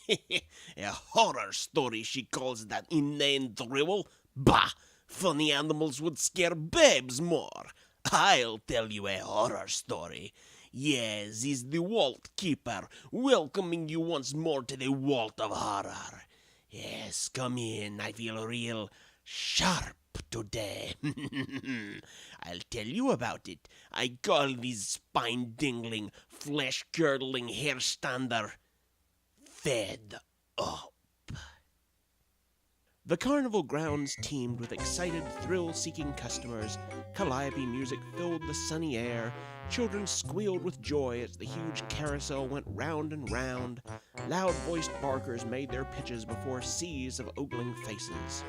A horror story, she calls that inane drivel. Bah! Funny animals would scare babes more. I'll tell you a horror story. Yes, is the Vault Keeper, welcoming you once more to the Vault of Horror. Yes, come in, I feel real sharp today. I'll tell you about it. I call this spine-dingling, flesh-curdling hair-stander Fed Up. The carnival grounds teemed with excited, thrill-seeking customers. Calliope music filled the sunny air. Children squealed with joy as the huge carousel went round and round. Loud-voiced barkers made their pitches before seas of ogling faces.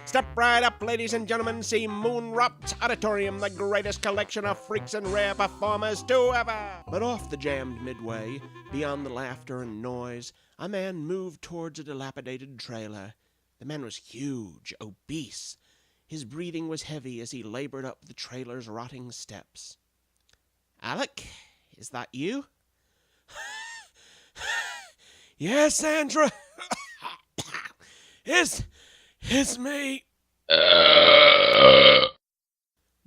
Step right up, ladies and gentlemen, see Moonrop's Auditorium, the greatest collection of freaks and rare performers to ever. But off the jammed midway, beyond the laughter and noise, a man moved towards a dilapidated trailer. The man was huge, obese. His breathing was heavy as he labored up the trailer's rotting steps. Alec, is that you? Yes, Sandra. It's me. The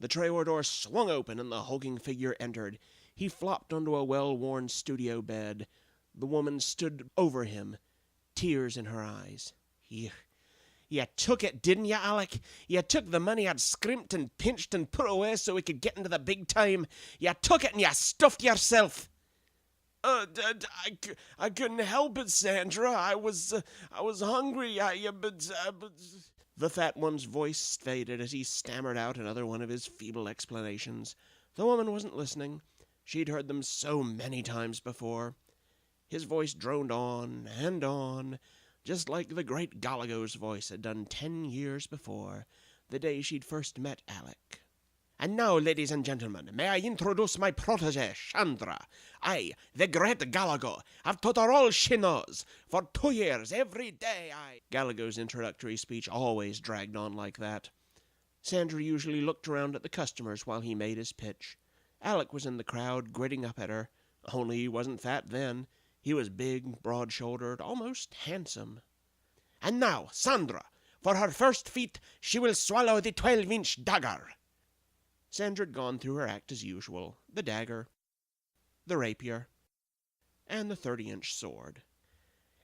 trailer door swung open and the hulking figure entered. He flopped onto a well-worn studio bed. The woman stood over him, tears in her eyes. You took it, didn't you, Alec? You took the money I'd scrimped and pinched and put away so we could get into the big time. You took it and you stuffed yourself. I couldn't help it, Sandra. I was hungry. The fat one's voice faded as he stammered out another one of his feeble explanations. The woman wasn't listening. She'd heard them so many times before. His voice droned on, just like the great Galago's voice had done 10 years before, the day she'd first met Alec. And now, ladies and gentlemen, may I introduce my protege, Chandra. I, the great Galago, have taught her all she knows. For 2 years, every day Galago's introductory speech always dragged on like that. Sandra usually looked around at the customers while he made his pitch. Alec was in the crowd, grinning up at her. Only he wasn't fat then. He was big, broad-shouldered, almost handsome. And now, Sandra, for her first feat, she will swallow the 12-inch dagger. Sandra had gone through her act as usual, the dagger, the rapier, and the 30-inch sword.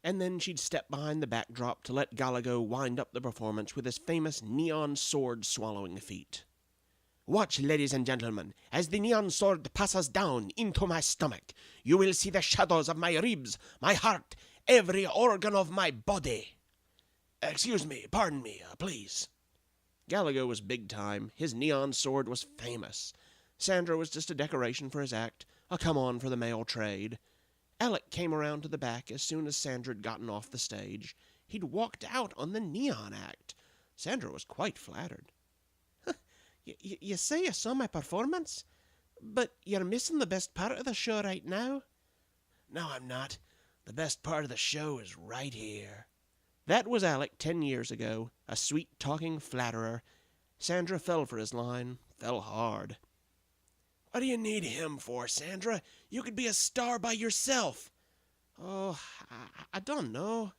And then she'd step behind the backdrop to let Galago wind up the performance with his famous neon sword-swallowing feat. Watch, ladies and gentlemen, as the neon sword passes down into my stomach. You will see the shadows of my ribs, my heart, every organ of my body. Excuse me, pardon me, please. Galago was big time. His neon sword was famous. Sandra was just a decoration for his act, a come-on for the male trade. Alec came around to the back as soon as Sandra had gotten off the stage. He'd walked out on the neon act. Sandra was quite flattered. You say you saw my performance? But you're missing the best part of the show right now. No, I'm not. The best part of the show is right here. That was Alec 10 years ago, a sweet-talking flatterer. Sandra fell for his line, fell hard. What do you need him for, Sandra? You could be a star by yourself. Oh, I don't know.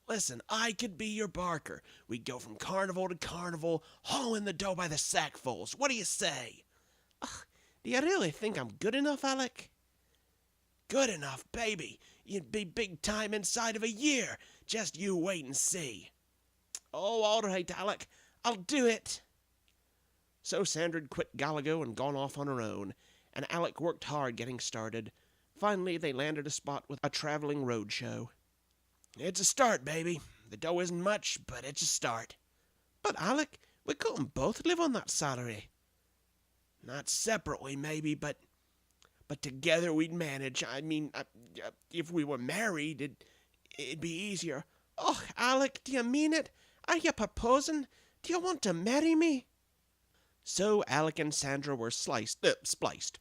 Listen, I could be your barker. We'd go from carnival to carnival, hauling the dough by the sackfuls. What do you say? Do you really think I'm good enough, Alec? Good enough, baby. You'd be big time inside of a year. Just you wait and see. Oh, all right, Alec. I'll do it. So Sandra'd quit Galago and gone off on her own, and Alec worked hard getting started. Finally, they landed a spot with a traveling road show. It's a start, baby. The dough isn't much, but it's a start. But, Alec, we couldn't both live on that salary. Not separately, maybe, but together we'd manage. I mean, if we were married, it'd be easier. Oh, Alec, do you mean it? Are you proposing? Do you want to marry me? So Alec and Sandra were spliced.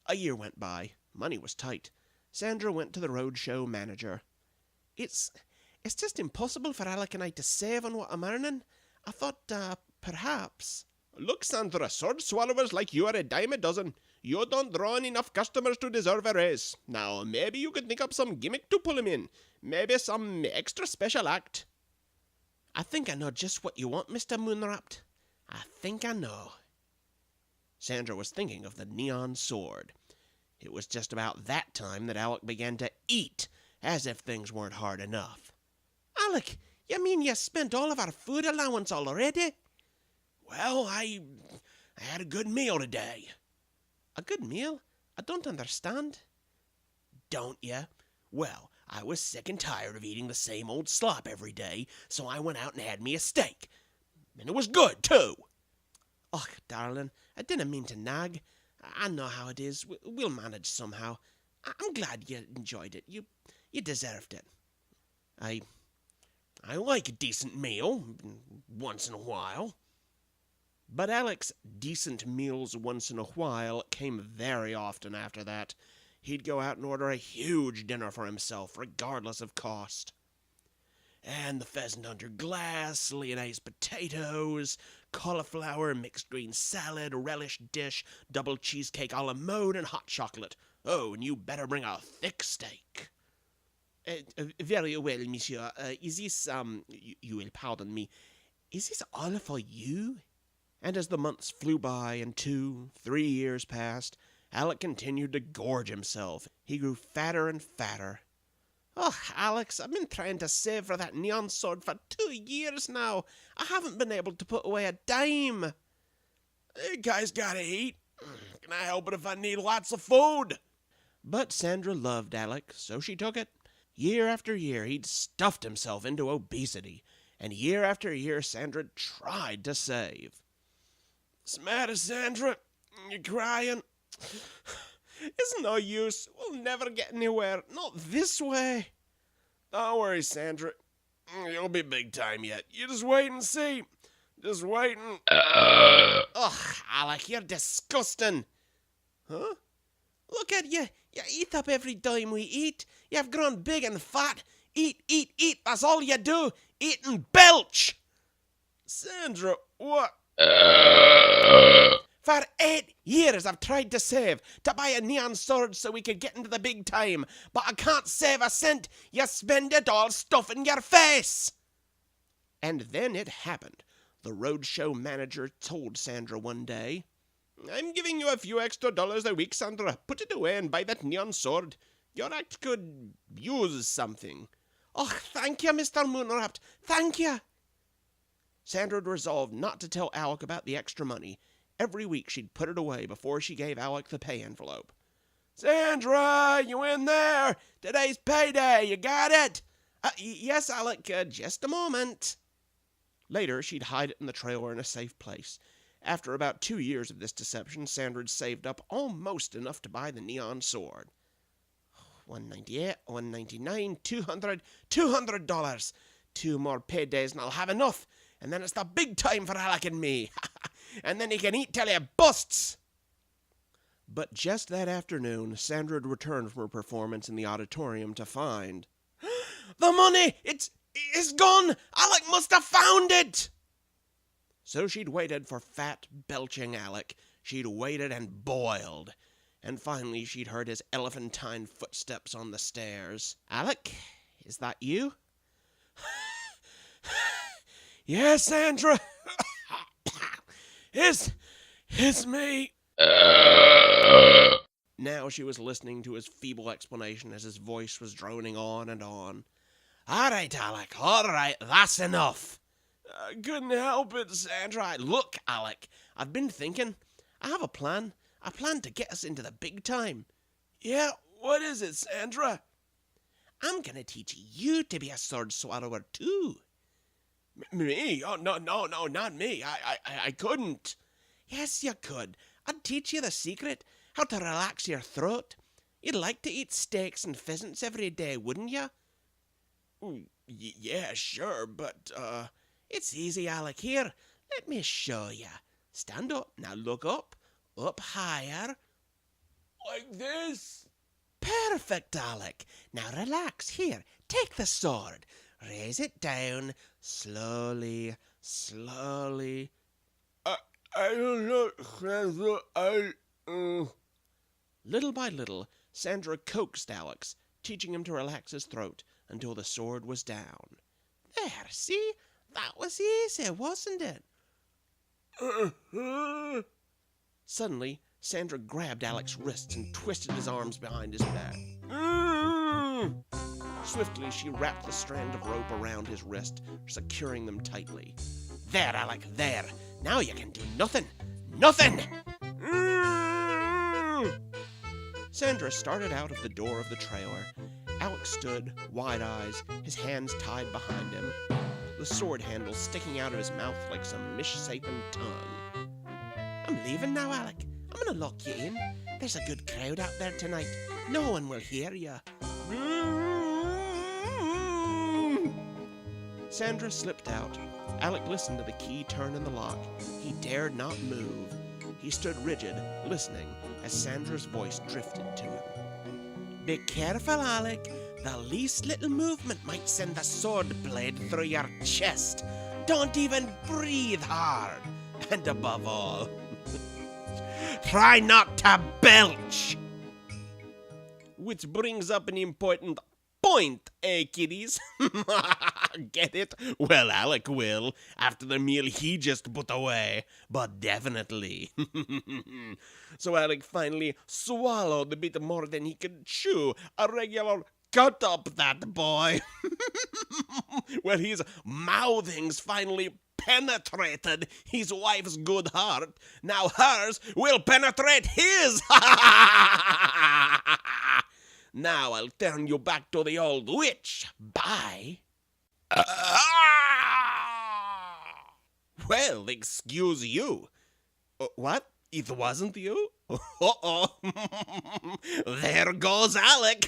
A year went by. Money was tight. Sandra went to the roadshow manager. It's just impossible for Alec and I to save on what I'm earning. I thought, perhaps... Look, Sandra, sword swallowers like you are a dime a dozen. You don't draw in enough customers to deserve a raise. Now, maybe you could think up some gimmick to pull him in. Maybe some extra special act. I think I know just what you want, Mr. Moonwrapped. I think I know. Sandra was thinking of the neon sword. It was just about that time that Alec began to eat, as if things weren't hard enough. Alec, you mean you spent all of our food allowance already? Well, I had a good meal today. A good meal? I don't understand. Don't you? Well, I was sick and tired of eating the same old slop every day, so I went out and had me a steak. And it was good, too. Oh, darling, I didn't mean to nag. I know how it is. We'll manage somehow. I'm glad you enjoyed it. You deserved it. I like a decent meal once in a while. But Alec's decent meals once in a while came very often after that. He'd go out and order a huge dinner for himself, regardless of cost. And the pheasant under glass, Lyonnaise potatoes, cauliflower, mixed green salad, relish dish, double cheesecake a la mode, and hot chocolate. Oh, and you better bring a thick steak. Very well, monsieur. Is this, you will pardon me, is this all for you? And as the months flew by and 2, 3 years passed, Alec continued to gorge himself. He grew fatter and fatter. Oh, Alex, I've been trying to save for that neon sword for 2 years now. I haven't been able to put away a dime. You guys gotta eat. Can I help it if I need lots of food? But Sandra loved Alec, so she took it. Year after year, he'd stuffed himself into obesity, and year after year, Sandra tried to save. What's the matter, Sandra? You crying? It's no use. We'll never get anywhere. Not this way. Don't worry, Sandra. You'll be big time yet. You just wait and see. Just wait and... Ugh, Alec, you're disgusting. Huh? Look at you. You eat up every dime we eat. You've grown big and fat. Eat, eat, eat. That's all you do. Eat and belch. Sandra, what? For 8 years I've tried to save, to buy a neon sword so we could get into the big time, but I can't save a cent. You spend it all stuffing your face. And then it happened. The roadshow manager told Sandra one day, I'm giving you a few extra dollars a week, Sandra. Put it away and buy that neon sword. Your act could use something. Oh, thank you, Mr. Moonwrapped. Thank you. Sandra had resolved not to tell Alec about the extra money. Every week she'd put it away before she gave Alec the pay envelope. Sandra, you in there? Today's payday. You got it? Yes, Alec. Just a moment. Later, she'd hide it in the trailer in a safe place. After about 2 years of this deception, Sandra had saved up almost enough to buy the neon sword. $198, $199, $200. 2 more paydays and I'll have enough. And then it's the big time for Alec and me. And then he can eat till he busts. But just that afternoon, Sandra had returned from her performance in the auditorium to find... The money! It's gone! Alec must have found it! So she'd waited for fat, belching Alec. She'd waited and boiled. And finally she'd heard his elephantine footsteps on the stairs. Alec, is that you? Yes, Sandra. It's me. Now she was listening to his feeble explanation as his voice was droning on and on. All right, Alec, all right, that's enough. I couldn't help it, Sandra. Look, Alec, I've been thinking. I have a plan to get us into the big time. Yeah, what is it, Sandra? I'm going to teach you to be a sword swallower, too. Me? Oh, no, not me. I couldn't. Yes, you could. I'd teach you the secret, how to relax your throat. You'd like to eat steaks and pheasants every day, wouldn't you? Yeah, sure, but, It's easy, Alec. Here, let me show you. Stand up. Now look up. Up higher. Like this? Perfect, Alec. Now relax. Here, take the sword. Raise it down. Slowly, slowly. I don't know, Sandra. Little by little, Sandra coaxed Alex, teaching him to relax his throat until the sword was down. There, see? That was easy, wasn't it? Suddenly, Sandra grabbed Alex's wrists and twisted his arms behind his back. Swiftly, she wrapped the strand of rope around his wrist, securing them tightly. There, Alec, there. Now you can do nothing. Nothing! Sandra started out of the door of the trailer. Alex stood, wide eyes, his hands tied behind him, the sword handle sticking out of his mouth like some misshapen tongue. I'm leaving now, Alec. I'm gonna lock you in. There's a good crowd out there tonight. No one will hear you. Sandra slipped out. Alec listened to the key turn in the lock. He dared not move. He stood rigid, listening, as Sandra's voice drifted to him. Be careful, Alec. The least little movement might send the sword blade through your chest. Don't even breathe hard. And above all, try not to belch. Which brings up an important point, eh, kiddies? Get it? Well, Alec will, after the meal he just put away. But definitely. So Alec finally swallowed a bit more than he could chew. A regular cut up, that boy. Well, his mouthings finally penetrated his wife's good heart. Now hers will penetrate his. Now I'll turn you back to the old witch. Bye. Well, excuse you. What? It wasn't you? Uh-oh. There goes Alec.